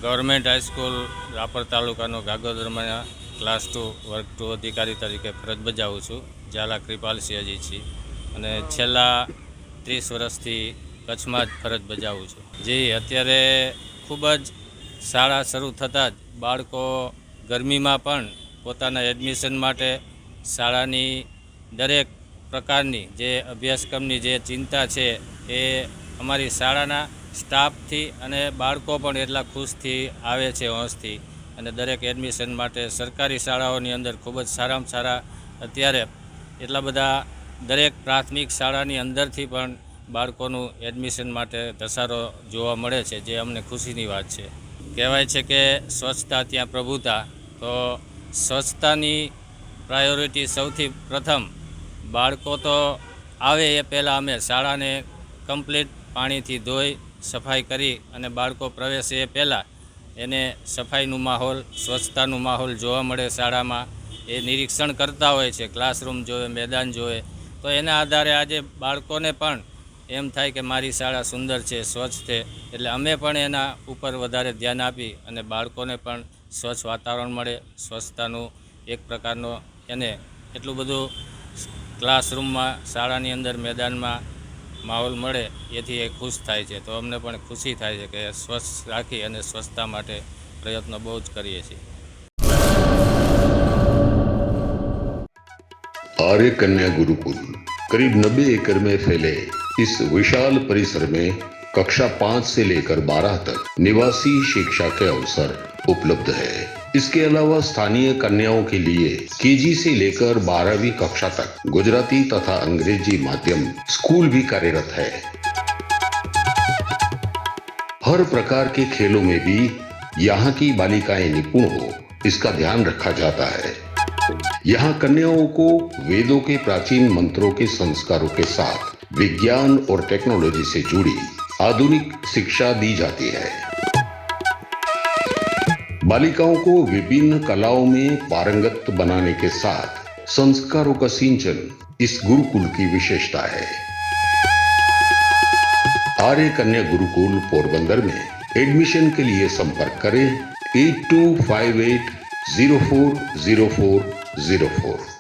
Government high school Rapar તાલુકાનો ગાગોદરમાં class 2 વર્ગ 2 અધિકારી તરીકે ફરજ બજાવું છું. ઝાલા કૃપાલસિંહ અજીતસિંહ અને છેલ્લા 30 વર્ષથી કચ્છમાં જ ફરજ બજાવું છું. અત્યારે ખૂબ જ શાળા શરૂ થતાં જ બાળકો ગરમીમાં પણ પોતાના એડમિશન માટે શાળાની દરેક પ્રકારની જે અભ્યાસક્રમની જે ચિંતા છે એ અમારી શાળાના સ્ટાફથી અને બાળકો પણ એટલા ખુશથી આવે છે હોંશથી, અને દરેક એડમિશન માટે સરકારી શાળાઓની અંદર ખૂબ જ સારામાં સારા અત્યારે એટલા બધા દરેક પ્રાથમિક શાળાની અંદરથી પણ બાળકોનું એડમિશન માટે ધસારો જોવા મળે છે, જે અમને ખુશીની વાત છે. કહેવાય છે કે સ્વચ્છતા ત્યાં પ્રભુતા, તો સ્વચ્છતાની પ્રાયોરિટી સૌથી પ્રથમ બાળકો તો આવે એ પહેલાં અમે શાળાને કમ્પ્લીટ પાણીથી ધોઈ સફાઈ કરી અને બાળકો પ્રવેશે એ પહેલાં એને સફાઈનું માહોલ, સ્વચ્છતાનું માહોલ જોવા મળે શાળામાં. એ નિરીક્ષણ કરતા હોય છે, ક્લાસરૂમ જોવે, મેદાન જોવે, તો એના આધારે આજે બાળકોને પણ એમ થાય કે મારી શાળા સુંદર છે, સ્વચ્છ છે, એટલે અમે પણ એના ઉપર વધારે ધ્યાન આપી અને બાળકોને પણ સ્વચ્છ વાતાવરણ મળે, સ્વચ્છતાનું એક પ્રકારનો એને એટલું બધું ક્લાસરૂમમાં, શાળાની અંદર, મેદાનમાં માહોલ મળે, એથી એ ખુશ થાય છે. તો અમને પણ ખુશી થાય છે કે સ્વચ્છ રાખી અને સ્વચ્છતા માટે પ્રયત્નો બહુ જ કરીએ છીએ. आर्य कन्या गुरुकुल करीब 90 एकड़ में फैले इस विशाल परिसर में कक्षा 5 से लेकर 12 तक निवासी शिक्षा के अवसर उपलब्ध है. इसके अलावा स्थानीय कन्याओं के लिए केजी से लेकर 12वीं कक्षा तक गुजराती तथा अंग्रेजी माध्यम स्कूल भी कार्यरत है. हर प्रकार के खेलों में भी यहाँ की बालिकाएं निपुण हो, इसका ध्यान रखा जाता है. यहाँ कन्याओं को वेदों के प्राचीन मंत्रों के संस्कारों के साथ विज्ञान और टेक्नोलॉजी से जुड़ी आधुनिक शिक्षा दी जाती है. बालिकाओं को विभिन्न कलाओं में पारंगत बनाने के साथ संस्कारों का सिंचन इस गुरुकुल की विशेषता है. आर्य कन्या गुरुकुल पोरबंदर में एडमिशन के लिए संपर्क करें 8258040404.